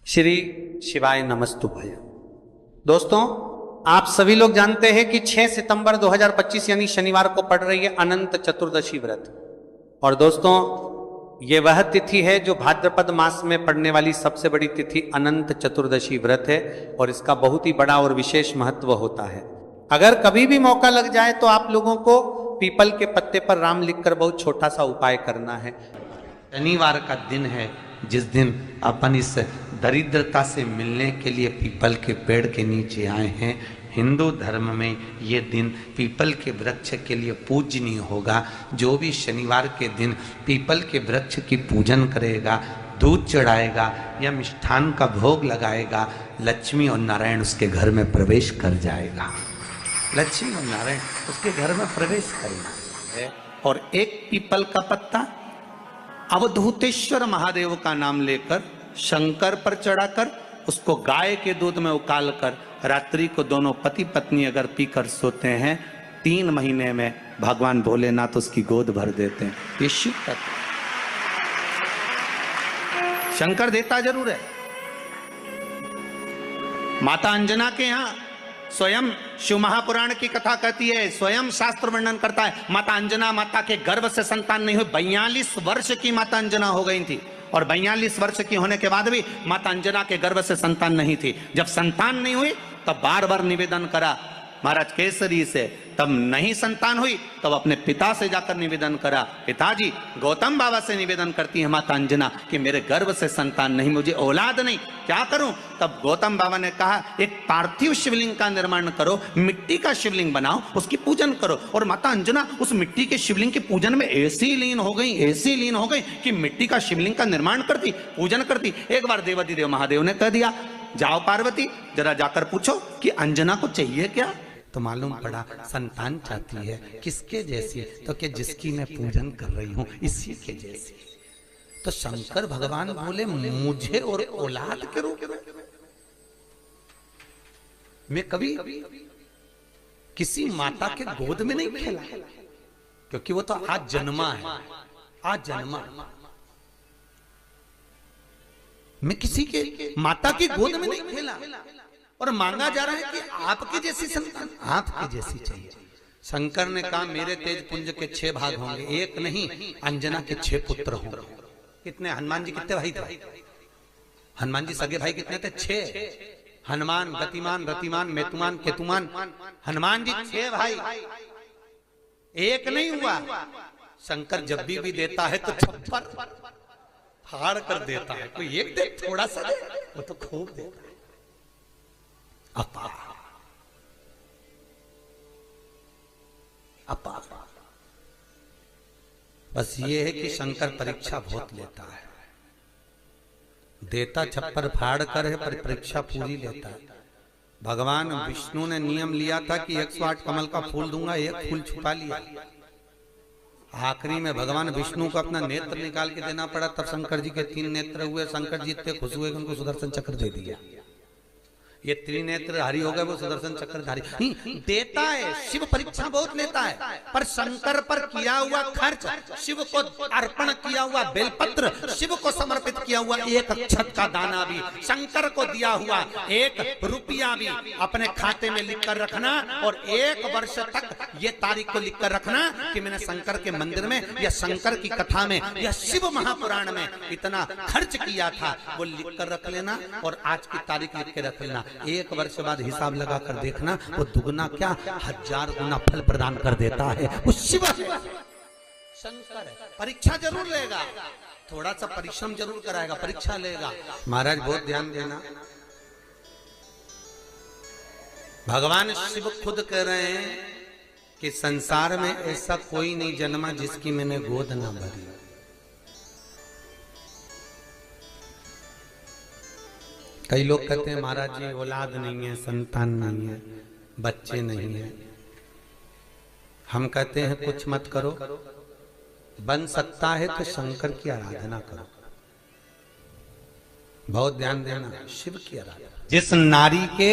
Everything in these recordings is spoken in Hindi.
श्री शिवाय नमस्तुभ्य। दोस्तों, आप सभी लोग जानते हैं कि 6 सितंबर 2025 यानी शनिवार को पड़ रही है अनंत चतुर्दशी व्रत। और दोस्तों, ये वह तिथि है जो भाद्रपद मास में पड़ने वाली सबसे बड़ी तिथि अनंत चतुर्दशी व्रत है और इसका बहुत ही बड़ा और विशेष महत्व होता है। अगर कभी भी मौका लग जाए तो आप लोगों को पीपल के पत्ते पर राम लिखकर बहुत छोटा सा उपाय करना है। शनिवार का दिन है जिस दिन अपन इस दरिद्रता से मिलने के लिए पीपल के पेड़ के नीचे आए हैं। हिंदू धर्म में ये दिन पीपल के वृक्ष के लिए पूजनीय होगा। जो भी शनिवार के दिन पीपल के वृक्ष की पूजन करेगा, दूध चढ़ाएगा या मिष्ठान का भोग लगाएगा, लक्ष्मी और नारायण उसके घर में प्रवेश कर जाएगा। लक्ष्मी और नारायण उसके घर में प्रवेश करेगा। और एक पीपल का पत्ता अवधूतेश्वर महादेव का नाम लेकर शंकर पर चढ़ाकर उसको गाय के दूध में उकाल कर रात्रि को दोनों पति पत्नी अगर पीकर सोते हैं, 3 महीने में भगवान भोलेनाथ उसकी गोद भर देते हैं। ये शिव तत्व। शंकर देता जरूर है। माता अंजना के यहाँ स्वयं शिव महापुराण की कथा कहती है, स्वयं शास्त्र वर्णन करता है, माता अंजना माता के गर्भ से संतान नहीं हुई। 42 वर्ष की माता अंजना हो गई थी और 42 वर्ष की होने के बाद भी माता अंजना के गर्भ से संतान नहीं थी। जब संतान नहीं हुई तब बार बार निवेदन करा महाराज केसरी से, तब नहीं संतान हुई तब अपने पिता से जाकर निवेदन करा, पिताजी गौतम बाबा से निवेदन करती है माता अंजना कि मेरे गर्भ से संतान नहीं, मुझे औलाद नहीं, क्या करूं? तब गौतम बाबा ने कहा एक पार्थिव शिवलिंग का निर्माण करो, मिट्टी का शिवलिंग बनाओ, उसकी पूजन करो। और माता अंजना उस मिट्टी के शिवलिंग के पूजन में ऐसी लीन हो गई कि मिट्टी का शिवलिंग का निर्माण करती, पूजन करती। एक बार देवाधिदेव महादेव ने कह दिया, जाओ पार्वती जरा जाकर पूछो कि अंजना को चाहिए क्या। तो मालूम पड़ा संतान चाहती है। किसके जैसी? तो कि जिसकी मैं पूजन कर रही हूं इसी के जैसी। तो शंकर भगवान बोले मुझे और औलाद के रूप में मैं कभी किसी माता के गोद में नहीं खेला, क्योंकि वो तो आज जन्मा है, आज जन्मा। मैं किसी के माता की गोद में नहीं खेला और मांगा जा रहा है कि आपकी जैसी संतान, आपकी जैसी चाहिए। शंकर ने कहा मेरे तेज पुंज के 6 भाग होंगे, एक नहीं, अंजना के 6 पुत्र होंगे। कितने? हनुमान जी कितने भाई थे? हनुमान जी सगे भाई कितने थे? 6। हनुमान, गतिमान, रतिमान, मेतुमान, केतुमान, हनुमान जी 6 भाई, एक नहीं हुआ। शंकर जब भी देता है तो छप्पर फाड़ कर देता है। कोई एक दे, थोड़ा सा दे, वो तो खूब देता है। अपा बस ये है कि शंकर परीक्षा बहुत लेता है। देता छप्पर फाड़ कर है पर परीक्षा पूरी लेता है। भगवान विष्णु ने नियम लिया था कि 108 कमल का फूल दूंगा, एक फूल छुपा लिया। आखिरी में भगवान विष्णु को अपना नेत्र निकाल के देना पड़ा, तब शंकर जी के 3 नेत्र हुए। शंकर जी इतने खुश हुए कि उनको सुदर्शन चक्र दे दिया। ये त्रिनेत्रधारी हो गए, वो सुदर्शन चक्रधारी। देता है, शिव परीक्षा बहुत लेता है, पर शंकर पर किया हुआ खर्च, शिव को अर्पण किया हुआ बेलपत्र, शिव को समर्पित किया हुआ 1 अक्षत का दाना भी, शंकर को दिया हुआ 1 रुपया भी अपने खाते में लिख कर रखना और 1 वर्ष तक ये तारीख को लिख कर रखना कि मैंने शंकर के मंदिर में या शंकर की कथा में या शिव महापुराण में इतना खर्च किया था, वो लिख कर रख लेना और आज की तारीख लिख के रख लेना। 1 वर्ष बाद हिसाब लगा कर देखना, वो दुगना क्या 1000 गुना फल प्रदान कर देता है। वो शिव है, शंकर है। परीक्षा जरूर लेगा, थोड़ा सा परिश्रम जरूर कराएगा, परीक्षा लेगा। महाराज बहुत ध्यान देना, भगवान शिव खुद कह रहे हैं कि संसार में ऐसा कोई नहीं जन्मा जिसकी मैंने गोद ना भरी। कई लोग कहते हैं महाराज जी औलाद नहीं है, संतान नहीं है, बच्चे नहीं है। हम कहते हैं कुछ मत करो, बन सकता है तो शंकर की आराधना करो। बहुत ध्यान देना, शिव की आराधना। जिस नारी के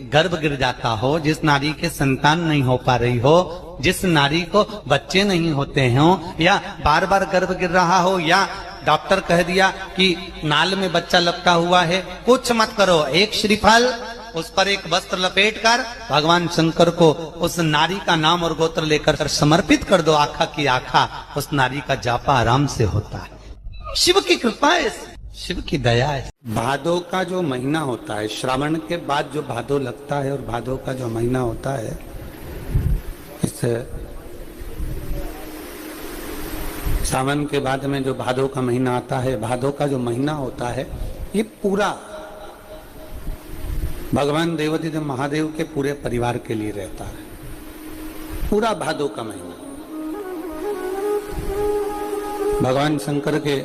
गर्भ गिर जाता हो, जिस नारी के संतान नहीं हो पा रही हो, जिस नारी को बच्चे नहीं होते हो, या बार बार गर्भ गिर रहा हो, या डॉक्टर कह दिया कि नाल में बच्चा लपका हुआ है, कुछ मत करो, एक श्रीफल उस पर एक वस्त्र लपेट कर भगवान शंकर को उस नारी का नाम और गोत्र लेकर समर्पित कर दो, आखा की आखा उस नारी का जापा आराम से होता है। शिव की कृपा है, शिव की दया है। भादो का जो महीना होता है, श्रावण के बाद जो भादो लगता है और भादो का जो महीना होता है, इस सावन के बाद में जो भादो का महीना आता है, भादो का जो महीना होता है, ये पूरा भगवान देवाधिदेव महादेव के पूरे परिवार के लिए रहता है। पूरा भादो का महीना भगवान शंकर के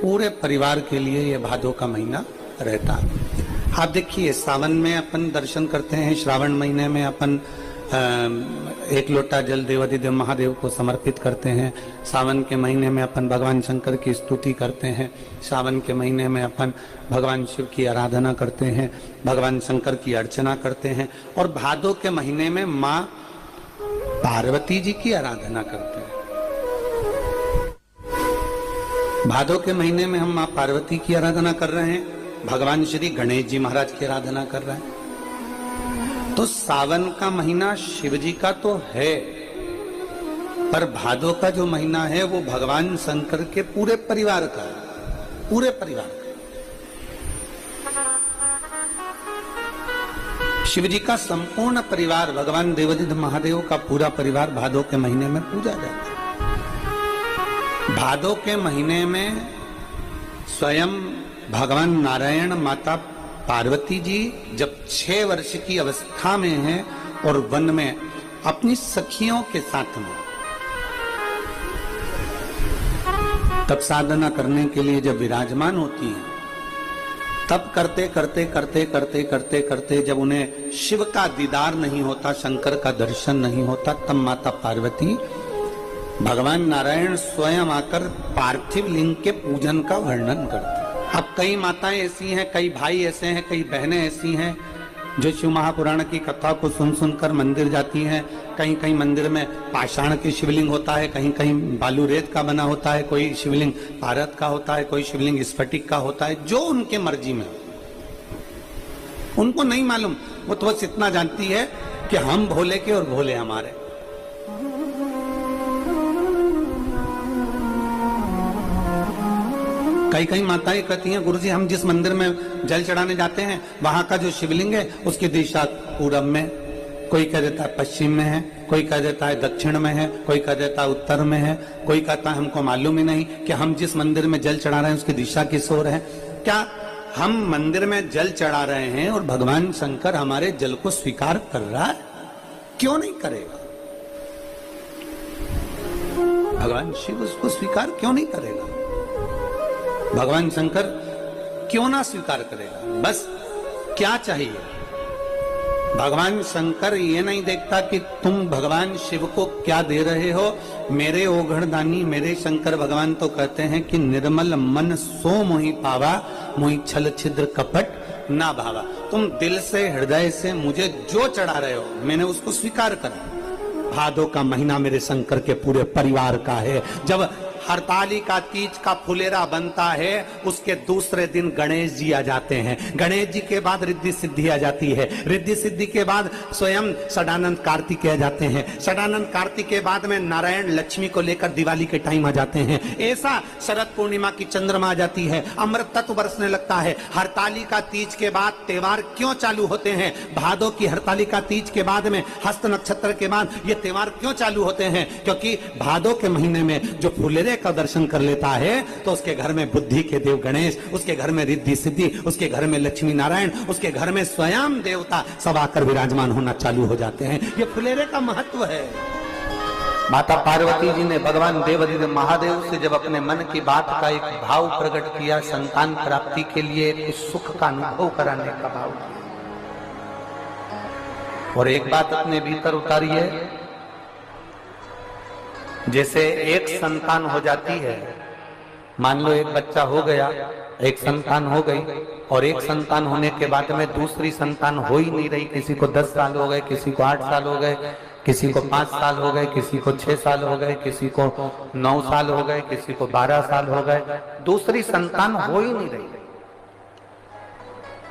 पूरे परिवार के लिए ये भादो का महीना रहता है। आप देखिए, सावन में अपन दर्शन करते हैं, श्रावण महीने में अपन एक लोटा जल देवाधिदेव महादेव को समर्पित करते हैं, सावन के महीने में अपन भगवान शंकर की स्तुति करते हैं, सावन के महीने में अपन भगवान शिव की आराधना करते हैं, भगवान शंकर की अर्चना करते हैं, और भादो के महीने में माँ पार्वती जी की आराधना करते हैं। भादो के महीने में हम माँ पार्वती की आराधना कर रहे हैं, भगवान श्री गणेश जी महाराज की आराधना कर रहे हैं। तो सावन का महीना शिव जी का तो है, पर भादो का जो महीना है वो भगवान शंकर के पूरे परिवार का है, पूरे परिवार का। शिव जी का संपूर्ण परिवार, भगवान देवाधिदेव महादेव का पूरा परिवार भादो के महीने में पूजा जाता है। भादो के महीने में स्वयं भगवान नारायण, माता पार्वती जी जब 6 वर्ष की अवस्था में हैं और वन में अपनी सखियों के साथ में, तब साधना करने के लिए जब विराजमान होती हैं, तब करते करते करते करते करते करते जब उन्हें शिव का दीदार नहीं होता, शंकर का दर्शन नहीं होता, तब माता पार्वती भगवान नारायण स्वयं आकर पार्थिव लिंग के पूजन का वर्णन करते। अब कई माताएं ऐसी हैं, कई भाई ऐसे हैं, कई बहनें ऐसी हैं जो शिव महापुराण की कथा को सुन सुनकर मंदिर जाती हैं। कहीं कहीं मंदिर में पाषाण के शिवलिंग होता है, कहीं कहीं बालू रेत का बना होता है, कोई शिवलिंग भारत का होता है, कोई शिवलिंग स्फटिक का होता है, जो उनके मर्जी में, उनको नहीं मालूम। वो तो बस इतना जानती है कि हम भोले के और भोले हमारे। कई कई माताएं कहती हैं, गुरुजी हम जिस मंदिर में जल चढ़ाने जाते हैं वहां का जो शिवलिंग है उसकी दिशा पूरब में, कोई कह देता है पश्चिम में है, कोई कह देता है दक्षिण में है, कोई कह देता है उत्तर में है, कोई कहता है हमको मालूम ही नहीं कि हम जिस मंदिर में जल चढ़ा रहे हैं उसकी दिशा किस ओर है। क्या हम मंदिर में जल चढ़ा रहे हैं और भगवान शंकर हमारे जल को स्वीकार कर रहा है? क्यों नहीं करेगा? भगवान शिव उसको स्वीकार क्यों नहीं करेगा? भगवान शंकर क्यों ना स्वीकार करेगा? बस क्या चाहिए? भगवान शंकर ये नहीं देखता कि तुम भगवान शिव को क्या दे रहे हो। मेरे ओघड़दानी, मेरे शंकर भगवान तो कहते हैं कि निर्मल मन सो मोहि पावा, मोहि छल छिद्र कपट ना भावा। तुम दिल से, हृदय से मुझे जो चढ़ा रहे हो मैंने उसको स्वीकार करा। भादो का महीना मेरे शंकर के पूरे परिवार का है। जब हरतालिका तीज का फुलेरा बनता है उसके दूसरे दिन गणेश जी आ जाते हैं। गणेश जी के बाद रिद्धि सिद्धि आ जाती है। रिद्धि सिद्धि के बाद स्वयं षडानंद कार्तिक आ जाते हैं। षडानंद कार्तिक के बाद में नारायण लक्ष्मी को लेकर दिवाली के टाइम आ जाते हैं। ऐसा शरद पूर्णिमा की चंद्रमा आ जाती है, अमृत तत्व बरसने लगता है। हरतालिका तीज के बाद त्योहार क्यों चालू होते हैं? भादो की हरतालिका तीज के बाद में, हस्त नक्षत्र के बाद ये त्योहार क्यों चालू होते हैं? क्योंकि भादो के महीने में जो फुलेरे का दर्शन कर लेता है तो उसके घर में बुद्धि के देव गणेश, उसके घर में रिद्धि सिद्धि, उसके घर में लक्ष्मी नारायण, उसके घर में स्वयं देवता सब आकर विराजमान होना चालू हो जाते हैं। ये फुलेरे का महत्व है। माता पार्वती जी ने भगवान देवाधिदेव महादेव से जब अपने मन की बात का एक भाव प्रकट किया, संतान प्राप्ति के लिए एक सुख का अनुभव कराने का भाव किया, और एक बात अपने भीतर उतारी है, जैसे एक संतान हो जाती है, मान लो एक बच्चा हो गया, एक संतान हो गई, और एक संतान होने के बाद में दूसरी संतान हो ही नहीं रही। किसी को 10 साल हो गए, किसी को 8 साल हो गए, किसी को 5 साल हो गए, किसी को 6 साल हो गए, किसी को 9 साल हो गए, किसी को 12 साल हो गए, दूसरी संतान हो ही नहीं रही।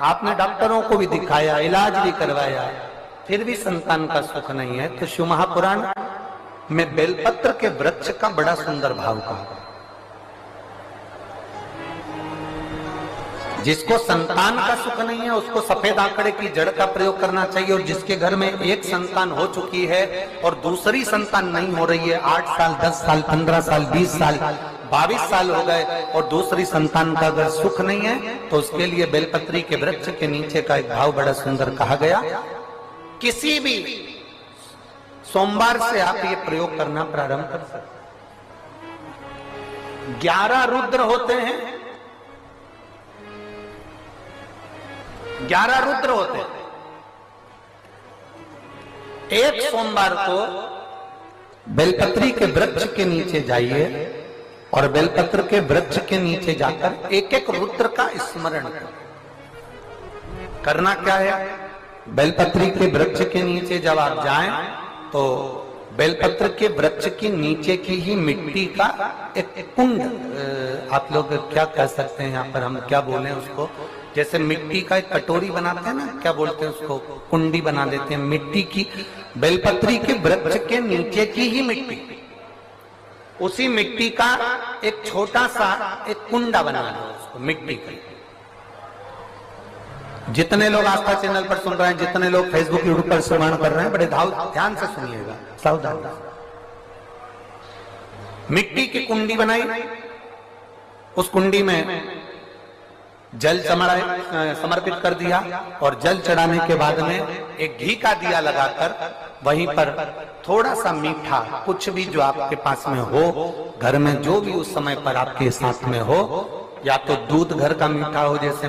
आपने डॉक्टरों को भी दिखाया, इलाज भी करवाया, फिर भी संतान का सुख नहीं है। तो शिव महापुराण में बेलपत्र के वृक्ष का बड़ा सुंदर भाव कहा। जिसको संतान का सुख नहीं है उसको सफेद आंकड़े की जड़ का प्रयोग करना चाहिए। और जिसके घर में एक संतान हो चुकी है और दूसरी संतान नहीं हो रही है, 8 साल, 10 साल, 15 साल, 20 साल, 22 साल हो गए और दूसरी संतान का अगर सुख नहीं है, तो उसके लिए बेलपत्री के वृक्ष के नीचे का एक भाव बड़ा सुंदर कहा गया। किसी भी सोमवार से आप ये प्रयोग करना प्रारंभ कर सकते। 11 रुद्र होते हैं, 11 रुद्र होते हैं। एक सोमवार को बेलपत्री के वृक्ष के नीचे जाइए और बेलपत्र के वृक्ष के नीचे जाकर एक एक रुद्र का स्मरण करना। क्या है? बेलपत्री के वृक्ष के नीचे जब आप जाएं तो बेलपत्र के वृक्ष के नीचे की ही मिट्टी का एक कुंड, आप लोग क्या कह सकते हैं यहाँ पर, हम क्या बोले उसको, जैसे मिट्टी का एक कटोरी बनाते हैं ना, क्या बोलते हैं उसको, कुंडी बना देते हैं मिट्टी की। बेलपत्री के वृक्ष के नीचे की ही मिट्टी, उसी मिट्टी का एक छोटा सा एक कुंडा बना दो उसको मिट्टी का। जितने लोग आस्था चैनल पर सुन रहे हैं, जितने लोग फेसबुक यूट्यूब पर श्रवण कर रहे हैं, बड़े ध्यान से सुनिएगा, सावधान। मिट्टी की कुंडी बनाई, उस कुंडी में जल समर्पित कर दिया और जल चढ़ाने के बाद में एक घी का दिया लगाकर वहीं पर थोड़ा सा मीठा, कुछ भी जो आपके पास में हो, घर में जो भी उस समय पर आपके साथ में हो, या तो दूध घर का मीठा हो, जैसे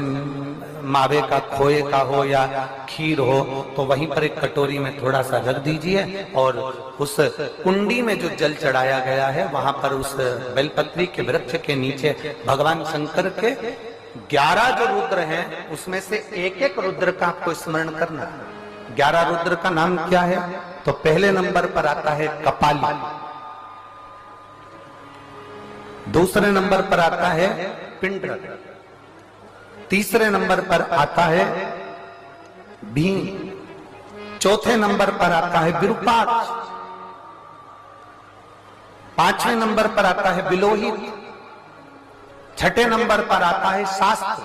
मावे का, खोए का हो या खीर हो, तो वहीं पर एक कटोरी में थोड़ा सा रख दीजिए और उस कुंडी में जो जल चढ़ाया गया है वहां पर उस बेलपत्री के वृक्ष के नीचे भगवान शंकर के 11 जो रुद्र हैं उसमें से एक एक रुद्र का आपको स्मरण करना। 11 रुद्र का नाम क्या है? तो पहले नंबर पर आता है कपाली, दूसरे नंबर पर आता है पिंडर, तीसरे नंबर पर आता है भीम, चौथे नंबर पर आता है विरूपाक्ष, 5वें नंबर पर आता है बिलोहित, 6ठे नंबर पर आता है शास्त्र,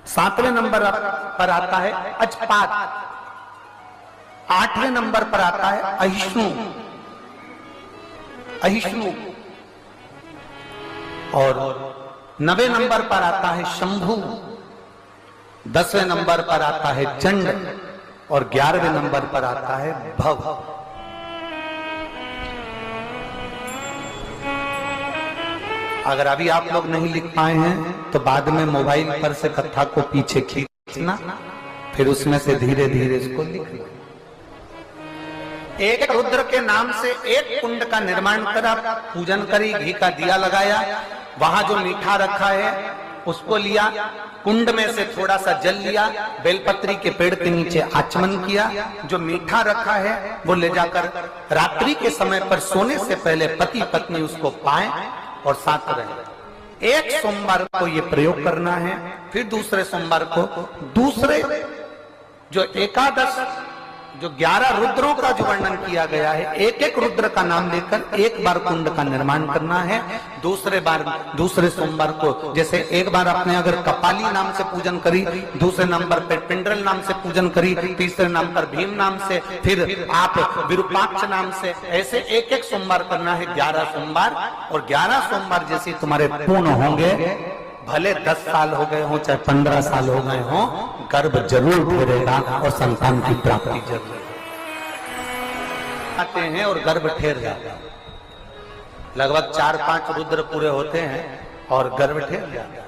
7वें नंबर पर आता है अजपात, 8वें नंबर पर आता है अहिष्णु, और 9वें नंबर पर आता है शंभु, 10वें नंबर पर आता है चंड और 11वें नंबर पर आता है भव। अगर अभी आप लोग नहीं लिख पाए हैं तो बाद में मोबाइल पर से कथा को पीछे खींचना, फिर उसमें से धीरे धीरे इसको लिख लो। एक रुद्र के नाम से एक कुंड का निर्माण करा, पूजन करी, घी का दिया लगाया, वहां जो मीठा रखा है उसको लिया, कुंड में से थोड़ा सा जल लिया, बेलपत्री के पेड़ के नीचे आचमन किया, जो मीठा रखा है वो ले जाकर रात्रि के समय पर सोने से पहले पति पत्नी उसको पाएं और साथ रहे। एक सोमवार को ये प्रयोग करना है, फिर दूसरे सोमवार को दूसरे जो एकादश जो 11 रुद्रों का जो वर्णन किया गया है, एक एक रुद्र का नाम लेकर एक बार कुंड का निर्माण करना है। दूसरे सोमवार को जैसे एक बार आपने अगर कपाली नाम से पूजन करी, दूसरे नंबर पर पिंडरल नाम से पूजन करी, तीसरे नाम पर भीम नाम से, फिर आप विरूपाक्ष नाम से, ऐसे एक एक सोमवार करना है, 11 सोमवार। और 11 सोमवार जैसे तुम्हारे पूर्ण होंगे, भले 10 साल हो गए हो चाहे 15 साल हो गए हो, गर्भ जरूर ठहरेगा और संतान की प्राप्ति जरूर आते हैं और गर्भ ठहर जाता है। लगभग 4-5 रुद्र पूरे होते हैं और गर्भ ठहर जाता है।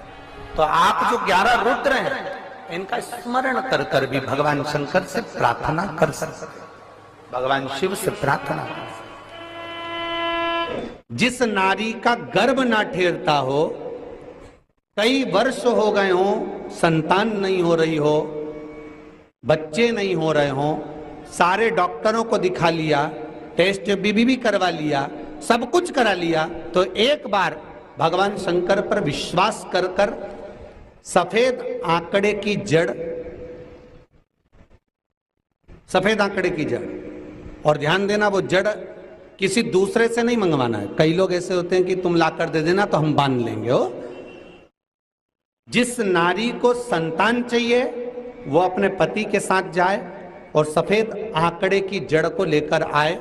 तो आप जो 11 रुद्र हैं इनका स्मरण कर कर भी भगवान शंकर से प्रार्थना कर सकते, भगवान शिव से प्रार्थना कर सकते। जिस नारी का गर्भ ना ठहरता हो, कई वर्ष हो गए हो, संतान नहीं हो रही हो, बच्चे नहीं हो रहे हों, सारे डॉक्टरों को दिखा लिया, टेस्ट बीबी भी करवा लिया, सब कुछ करा लिया, तो एक बार भगवान शंकर पर विश्वास कर कर सफेद आंकड़े की जड़, सफेद आंकड़े की जड़, और ध्यान देना वो जड़ किसी दूसरे से नहीं मंगवाना है। कई लोग ऐसे होते हैं कि तुम लाकर दे देना तो हम बांध लेंगे। हो, जिस नारी को संतान चाहिए वो अपने पति के साथ जाए और सफेद आंकड़े की जड़ को लेकर आए।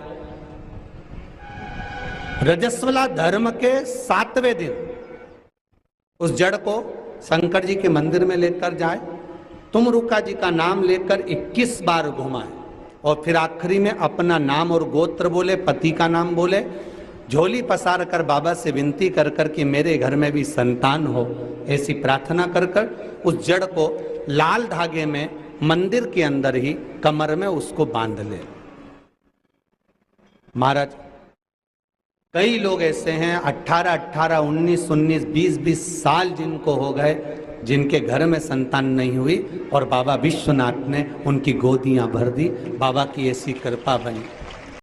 रजस्वला धर्म के 7वें दिन उस जड़ को शंकर जी के मंदिर में लेकर जाए, तुमरुका जी का नाम लेकर 21 बार घुमाए और फिर आखिरी में अपना नाम और गोत्र बोले, पति का नाम बोले, झोली पसार कर बाबा से विनती कर कर कि मेरे घर में भी संतान हो, ऐसी प्रार्थना कर कर उस जड़ को लाल धागे में मंदिर के अंदर ही कमर में उसको बांध ले। महाराज, कई लोग ऐसे हैं 18, 19, 20 साल जिनको हो गए, जिनके घर में संतान नहीं हुई और बाबा विश्वनाथ ने उनकी गोदियां भर दी। बाबा की ऐसी कृपा बनी।